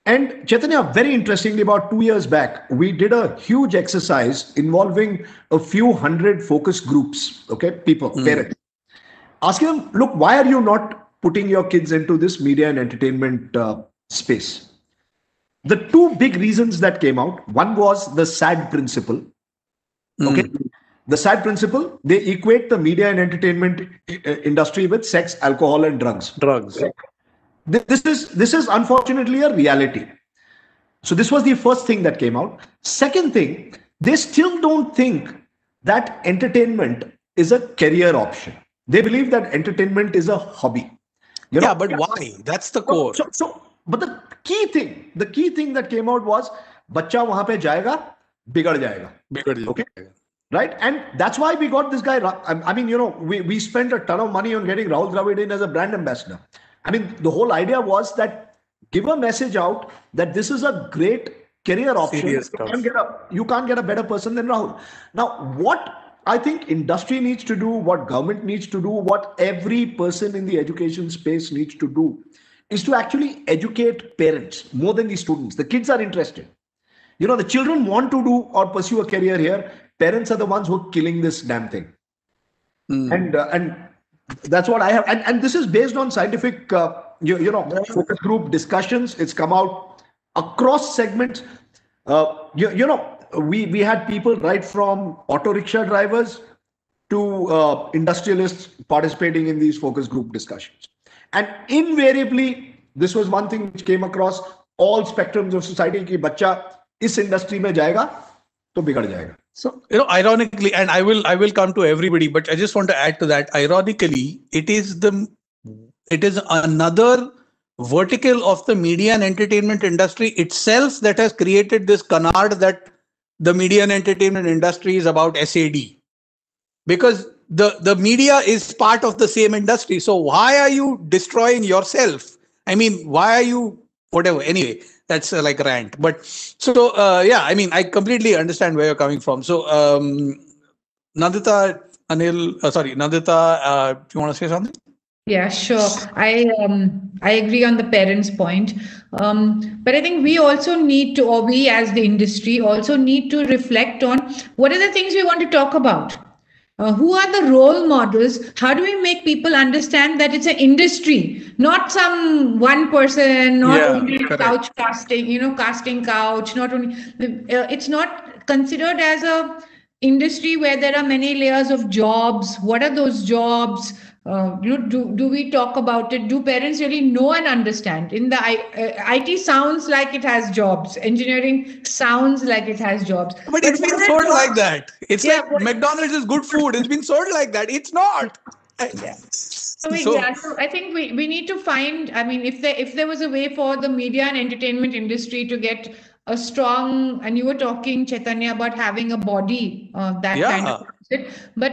And Chaitanya, very interestingly, about 2 years back, we did a huge exercise involving a few hundred focus groups, people, parents, asking them, look, why are you not putting your kids into this media and entertainment space? The two big reasons that came out, one was the SAD principle. The SAD principle, they equate the media and entertainment industry with sex, alcohol, and drugs. This is unfortunately a reality. So this was the first thing that came out. Second thing, they still don't think that entertainment is a career option. They believe that entertainment is a hobby. But why? That's the core. But the key thing that came out was, बच्चा वहां पे जाएगा, बिगड़ जाएगा. Okay. Right? And that's why we got this guy. We spent a ton of money on getting Rahul Dravid in as a brand ambassador. The whole idea was that give a message out that this is a great career option. You can't get a better person than Rahul. Now, what I think industry needs to do, what government needs to do, what every person in the education space needs to do is to actually educate parents more than the students. The kids are interested. The children want to do or pursue a career here. Parents are the ones who are killing this damn thing. And that's what I have. And this is based on scientific, focus group discussions. It's come out across segments. We had people right from auto rickshaw drivers to industrialists participating in these focus group discussions. And invariably, this was one thing which came across all spectrums of society, कि बच्चा इस industry में जाएगा तो बिगड़ जाएगा. So, ironically, and I will come to everybody, but I just want to add to that. Ironically, it is another vertical of the media and entertainment industry itself that has created this canard that the media and entertainment industry is about SAD, because the media is part of the same industry. So why are you destroying yourself? I mean, why are you whatever? Anyway, that's like a rant. But so yeah, I mean, I completely understand where you're coming from. So Nandita, Anil, sorry, Nandita, do you want to say something? Yeah, sure. I agree on the parents' point. But I think we also need to, or we as the industry also need to reflect on what are the things we want to talk about. Who are the role models? How do we make people understand that it's an industry, not some one person, not Yeah, only correct. couch casting, casting couch, not only, it's not considered as a industry where there are many layers of jobs. What are those jobs? Do we talk about it? Do parents really know and understand? In the IT sounds like it has jobs. Engineering sounds like it has jobs. But it's been what are sold jobs? like that. It's Yeah, like but- McDonald's is good food. It's been sold like that. It's not. Yeah. So I think we need to find, I mean, if there was a way for the media and entertainment industry to get a strong, and you were talking, Chaitanya, about having a body, that kind of it, but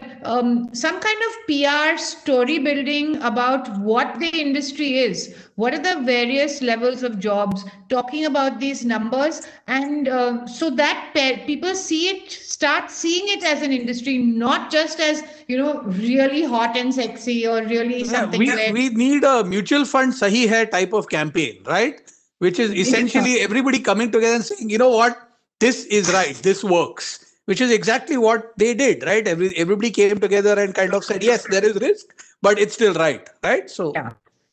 some kind of PR story building about what the industry is, what are the various levels of jobs, talking about these numbers, and so that people see it, start seeing it as an industry, not just as really hot and sexy or really something. We need a mutual fund sahi hai type of campaign, right? Which is essentially everybody coming together and saying, you know what, this is right, this works. Which is exactly what they did, right? Everybody came together and kind of said, yes, there is risk, but it's still right? So yeah.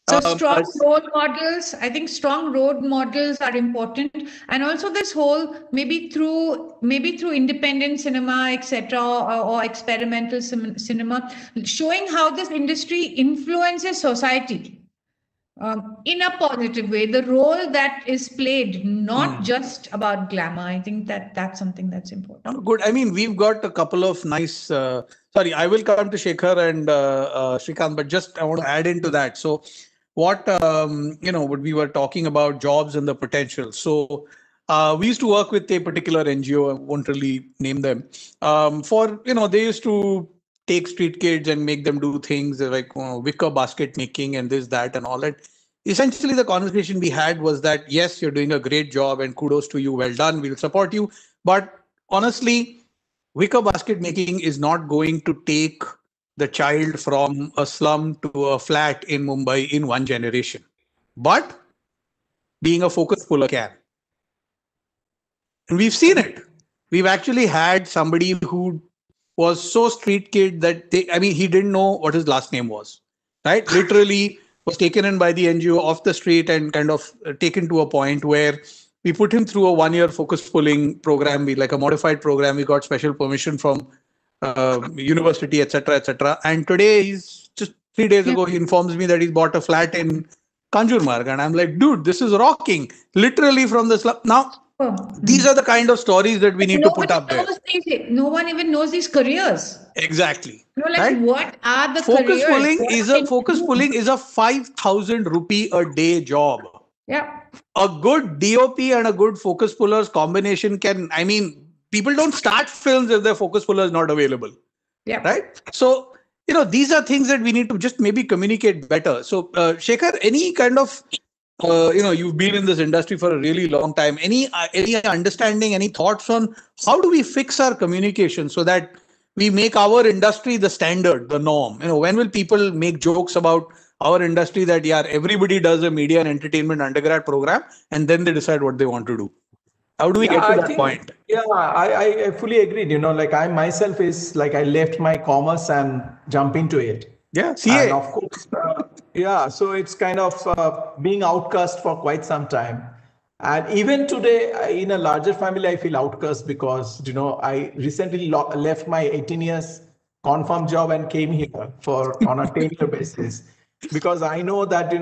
So strong role models, I think strong role models are important, and also this whole maybe through independent cinema, etc., or experimental cinema, showing how this industry influences society. In a positive way, the role that is played, not just about glamour. I think that's something that's important. Good. I mean, we've got a couple of nice. Sorry, I will come to Shekhar and Shrikant, but just I want to add into that. So, what what we were talking about jobs and the potential. So, we used to work with a particular NGO. I won't really name them. For they used to take street kids and make them do things like wicker basket making and this, that, and all that. Essentially, the conversation we had was that, yes, you're doing a great job and kudos to you. Well done. We'll support you. But honestly, wicker basket making is not going to take the child from a slum to a flat in Mumbai in one generation. But being a focus puller can. And we've seen it. We've actually had somebody who was so street kid that he didn't know what his last name was, right? Literally was taken in by the NGO off the street and kind of taken to a point where we put him through a 1-year focus pulling program, like a modified program. We got special permission from university, etc., etc. And today he's just 3 days ago, he informs me that he's bought a flat in Kanjurmarg. And I'm like, dude, this is rocking. Literally from the slum. Now, these are the kind of stories that we need to put up there. No one even knows these careers. Exactly. Right? What are the focus careers? Focus pulling is a 5,000 rupee a day job. Yeah. A good DOP and a good focus pullers combination people don't start films if their focus puller is not available. Yeah. Right. So, these are things that we need to just maybe communicate better. So, Shekhar, any kind of you've been in this industry for a really long time. Any understanding, any thoughts on how do we fix our communication so that we make our industry the standard, the norm? When will people make jokes about our industry that, yeah, everybody does a media and entertainment undergrad program and then they decide what they want to do? How do we get to that point? Yeah, I fully agreed. Like I myself is like I left my commerce and jump into it. Yeah, CA. And of course, so it's kind of being outcast for quite some time. And even today, in a larger family, I feel outcast because, I recently left my 18 years confirmed job and came here on a 10-year basis. Because I know that,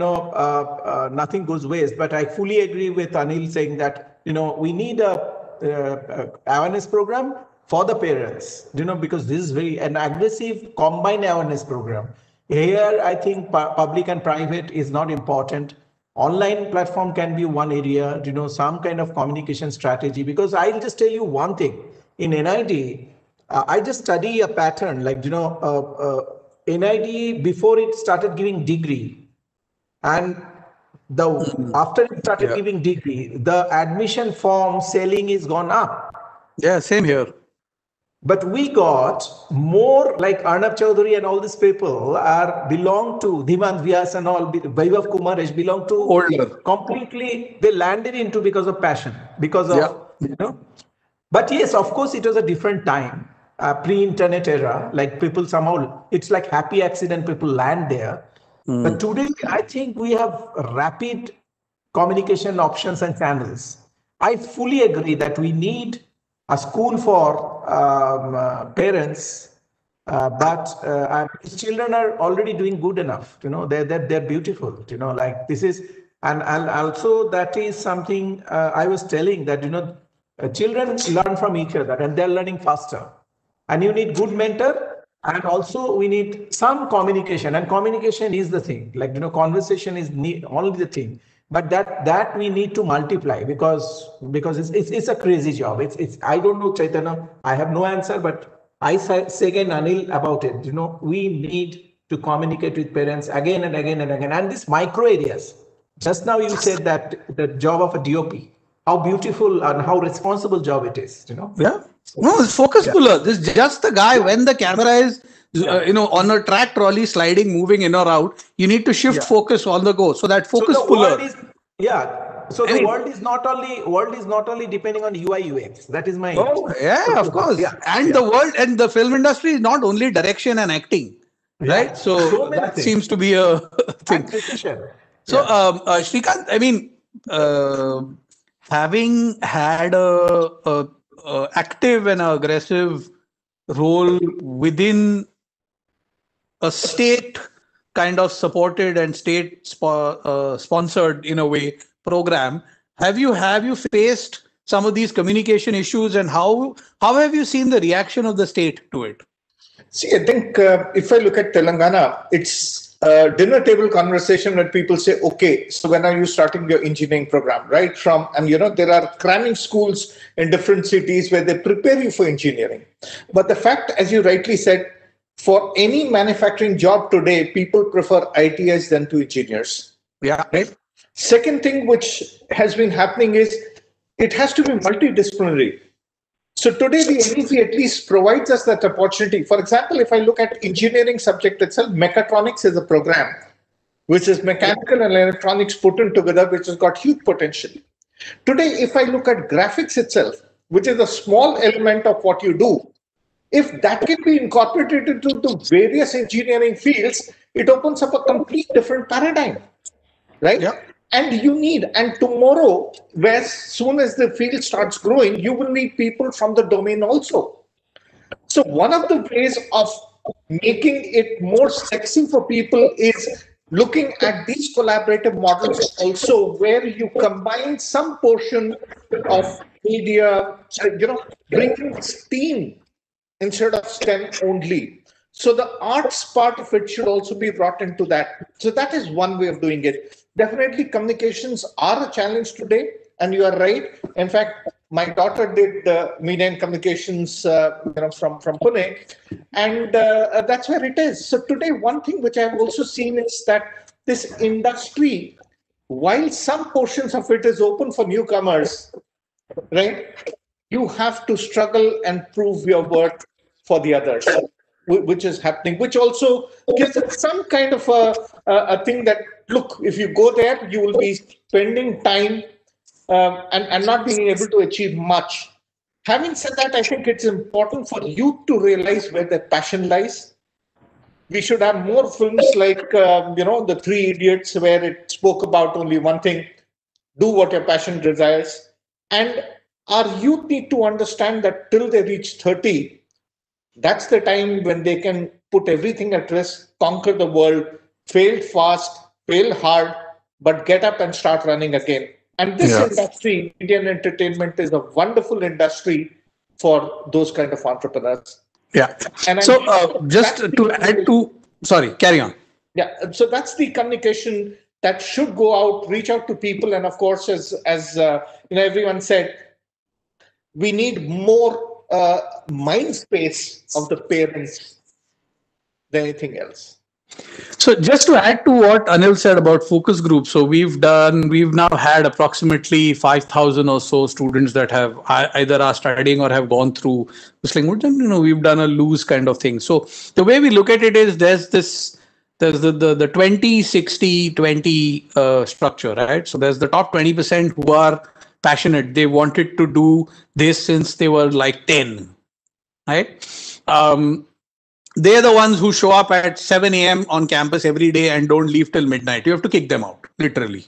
nothing goes waste. But I fully agree with Anil saying that, we need a awareness program for the parents, because this is an aggressive combined awareness program. Here, I think public and private is not important. Online platform can be one area, some kind of communication strategy. Because I'll just tell you one thing. In NID, I just study a pattern, like, NID, before it started giving degree, and after it started giving degree, the admission form selling is gone up. Yeah, same here. But we got more, like Arnab Chaudhary and all these people belong to Dhiman Vyas and all, Vaibhav Kumaresh belong to Older. Completely, they landed into because of passion, because of, But yes, of course, it was a different time, pre-internet era, like people somehow, it's like happy accident, people land there. But today, I think we have rapid communication options and channels. I fully agree that we need a school for parents, but children are already doing good enough. They're beautiful. Like this is, and also that is something I was telling that children learn from each other and they're learning faster. And you need good mentor. And also we need some communication, and communication is the thing. Like, conversation is only the thing. But that we need to multiply, because it's a crazy job. It's I don't know, Chaitanya. I have no answer, but I say again, Anil, about it. We need to communicate with parents again and again and again. And these micro areas. Just now you said that the job of a DOP, how beautiful and how responsible job it is. Yeah. No, it's focus puller. This is just the guy when the camera is on a track trolley sliding, moving in or out. You need to shift focus on the go. So that focus puller. So the world is not only depending on UI UX. That is my. Oh, yeah, of course. And the world and the film industry is not only direction and acting, right? So that seems to be a thing. So Srikanth, I mean, having had a active and aggressive role within a state kind of supported and state sponsored in a way program, have you faced some of these communication issues, and how have you seen the reaction of the state to it? See, I think if I look at Telangana, it's a dinner table conversation when people say, okay, so when are you starting your engineering program, right? And there are cramming schools in different cities where they prepare you for engineering. But the fact, as you rightly said, for any manufacturing job today, people prefer ITIs than to engineers. Yeah. Right? Second thing which has been happening is it has to be multidisciplinary. So today the NEP at least provides us that opportunity. For example, if I look at engineering subject itself, mechatronics is a program which is mechanical and electronics put in together, which has got huge potential. Today, if I look at graphics itself, which is a small element of what you do, if that can be incorporated into the various engineering fields, it opens up a complete different paradigm, right? Yeah. And tomorrow, as soon as the field starts growing, you will need people from the domain also. So one of the ways of making it more sexy for people is looking at these collaborative models also, where you combine some portion of media, bringing STEAM instead of STEM only. So the arts part of it should also be brought into that. So that is one way of doing it. Definitely communications are a challenge today, and you are right. In fact, my daughter did media and communications from Pune, and that's where it is. So today, one thing which I've also seen is that this industry, while some portions of it is open for newcomers, right, you have to struggle and prove your worth for the others, which is happening, which also gives it some kind of a thing that, look, if you go there, you will be spending time and not being able to achieve much. Having said that, I think it's important for youth to realize where their passion lies. We should have more films like, The Three Idiots, where it spoke about only one thing: do what your passion desires. And our youth need to understand that till they reach 30, that's the time when they can put everything at risk, conquer the world, fail fast, fail hard, but get up and start running again. And this industry, Indian entertainment, is a wonderful industry for those kind of entrepreneurs. Yeah. And so just to add to, sorry, carry on. Yeah. So that's the communication that should go out, reach out to people. And of course, as everyone said, we need more mind space of the parents than anything else. So just to add to what Anil said about focus groups, so we've now had approximately 5,000 or so students that have either are studying or have gone through Whistling, and we've done a loose kind of thing. So the way we look at it is there's the 20, 60, 20 structure, right? So there's the top 20% who are passionate. They wanted to do this since they were like 10, right? They're the ones who show up at 7 a.m. on campus every day and don't leave till midnight. You have to kick them out, literally.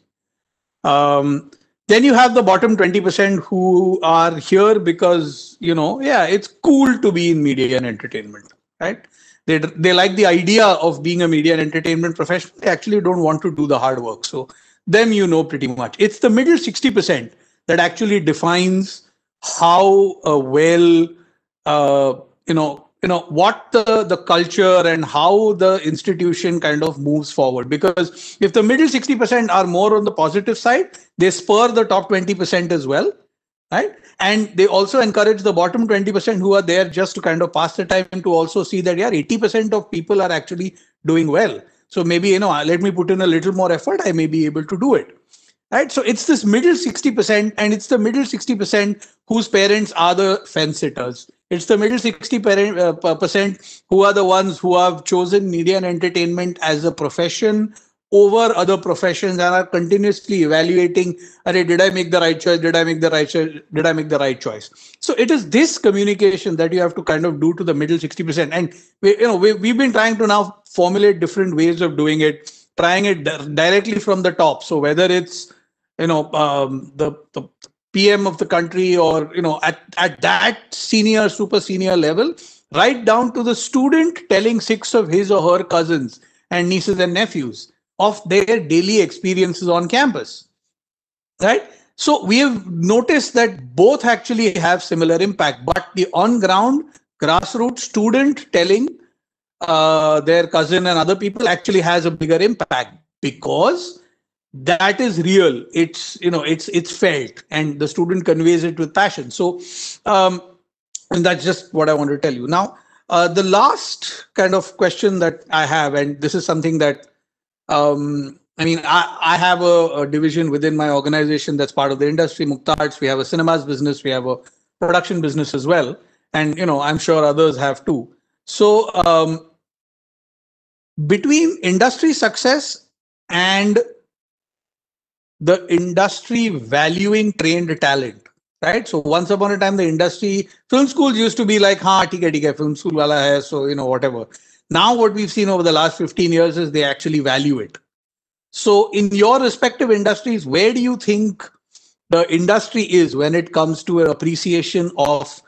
Then you have the bottom 20% who are here because, it's cool to be in media and entertainment, right? They like the idea of being a media and entertainment professional. They actually don't want to do the hard work. So them, pretty much. It's the middle 60% that actually defines how well, what the culture and how the institution kind of moves forward. Because if the middle 60% are more on the positive side, they spur the top 20% as well, right? And they also encourage the bottom 20% who are there just to kind of pass the time to also see that, 80% of people are actually doing well. So maybe, let me put in a little more effort, I may be able to do it. Right. So it's this middle 60%, and it's the middle 60% whose parents are the fence sitters. It's the middle 60% who are the ones who have chosen media and entertainment as a profession over other professions and are continuously evaluating, did I make the right choice? Did I make the right choice? Did I make the right choice? So it is this communication that you have to kind of do to the middle 60%. And we've been trying to now formulate different ways of doing it, trying it directly from the top. So whether it's the PM of the country or, at that senior, super senior level, right down to the student telling 6 of his or her cousins and nieces and nephews of their daily experiences on campus, right? So we have noticed that both actually have similar impact, but the on-ground grassroots student telling their cousin and other people actually has a bigger impact because that is real. It's it's felt, and the student conveys it with passion. So and that's just what I want to tell you. Now the last kind of question that I have, and this is something that I have a division within my organization that's part of the industry, Mukta Arts. We have a cinemas business, we have a production business as well, and I'm sure others have too. So between industry success and the industry valuing trained talent, right? So once upon a time, the industry, film schools used to be like, theek hai, film school wala hai, so whatever. Now what we've seen over the last 15 years is they actually value it. So in your respective industries, where do you think the industry is when it comes to an appreciation of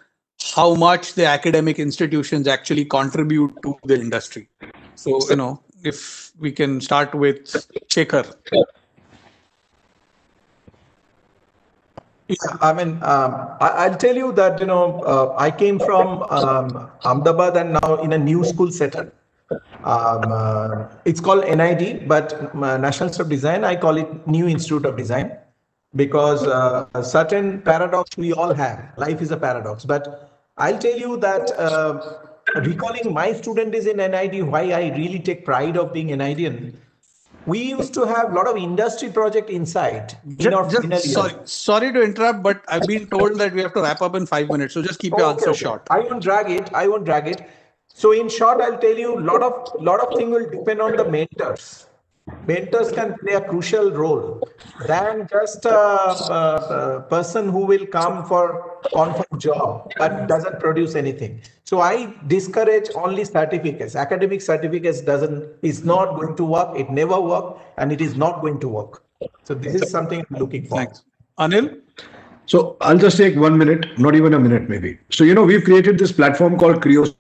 how much the academic institutions actually contribute to the industry? So, if we can start with Shekhar. Yeah, I'll tell you that, I came from Ahmedabad and now in a new school setup. It's called NID, but National Institute of Design, I call it New Institute of Design, because a certain paradox we all have. Life is a paradox. But I'll tell you that recalling my student is in NID, why I really take pride of being NIDian. We used to have a lot of industry project inside. Sorry to interrupt, but I've been told that we have to wrap up in 5 minutes. So just keep your answer short. I won't drag it. So in short, I'll tell you, lot of things will depend on the mentors. Mentors can play a crucial role than just a person who will come for confirmed job but doesn't produce anything. So I discourage only certificates. Academic certificates is not going to work. It never worked, and it is not going to work. So this is something I'm looking for. Thanks. Anil? So I'll just take 1 minute, not even a minute maybe. So, we've created this platform called Creo,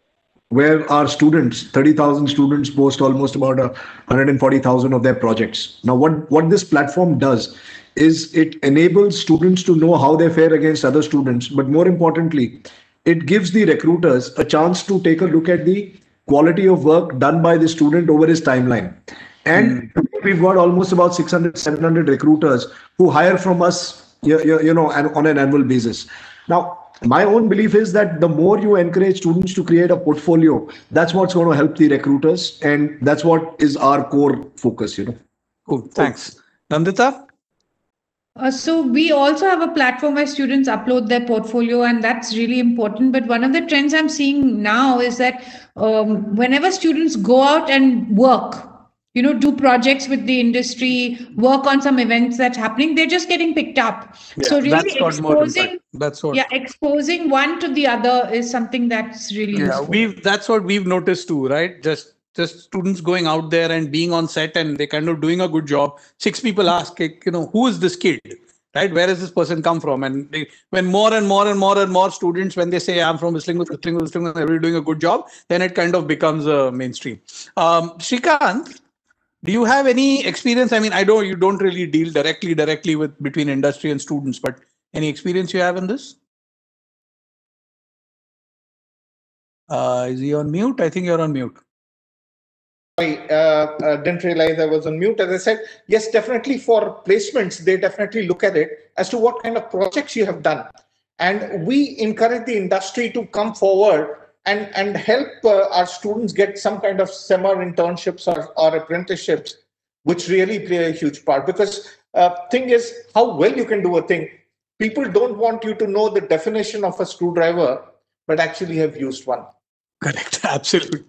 where our students, 30,000 students, post almost about 140,000 of their projects. Now, what this platform does is it enables students to know how they fare against other students, but more importantly, it gives the recruiters a chance to take a look at the quality of work done by the student over his timeline. And we've got almost about 600, 700 recruiters who hire from us, and on an annual basis. Now, my own belief is that the more you encourage students to create a portfolio, that's what's going to help the recruiters. And that's what is our core focus, Cool. Thanks. Nandita? So we also have a platform where students upload their portfolio, and that's really important. But one of the trends I'm seeing now is that whenever students go out and work, do projects with the industry, work on some events that's happening, they're just getting picked up. Yeah, so really that's got more exposing, impact. That's what. yeah, exposing one to the other is something that's really useful. That's what we've noticed too, right? Just students going out there and being on set, and they kind of doing a good job. 6 people ask, who is this kid? Right? Where has this person come from? And when more and more students, when they say I'm from Whistling with Whistling, and they're doing a good job, then it kind of becomes mainstream. Srikanth, do you have any experience? I mean, I know you don't really deal directly with between industry and students, but any experience you have in this? Is he on mute? I think you're on mute. Sorry, didn't realize I was on mute. As I said, yes, definitely for placements, they definitely look at it as to what kind of projects you have done. And we encourage the industry to come forward and help our students get some kind of summer internships or apprenticeships, which really play a huge part. Because thing is, how well you can do a thing. People don't want you to know the definition of a screwdriver, but actually have used one. Correct. Absolutely.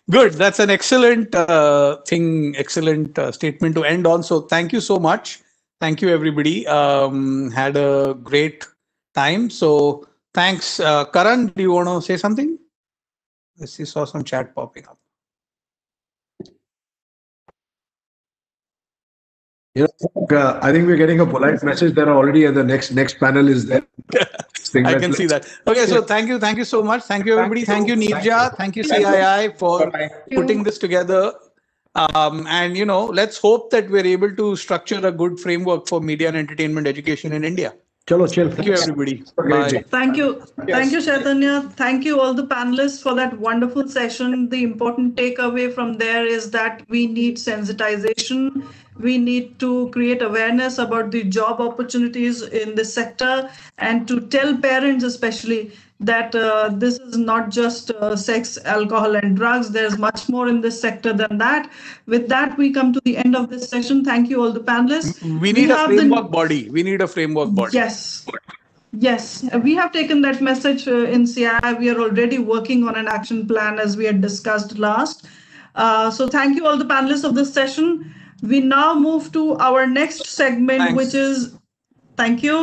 Good. That's an excellent excellent statement to end on. So thank you so much. Thank you, everybody. Had a great time. So thanks. Karan, do you want to say something? I saw some chat popping up. I think we're getting a polite message there already, and the next panel is there. I can see that. Okay, so thank you so much. Thank you, everybody. Thank you, Neerja. Thank you, CII, for putting this together. And let's hope that we're able to structure a good framework for media and entertainment education in India. Chalo, chill. Thank you, everybody. Bye. Thank you. Yes. Thank you, Chaitanya. Thank you, all the panelists, for that wonderful session. The important takeaway from there is that we need sensitization. We need to create awareness about the job opportunities in this sector, and to tell parents especially that this is not just sex, alcohol, and drugs. There's much more in this sector than that. With that, we come to the end of this session. Thank you, all the panelists. We need a framework body. We need a framework body. Yes. Yes, we have taken that message in CII. We are already working on an action plan, as we had discussed last. So thank you, all the panelists of this session. We now move to our next segment, which is, thank you.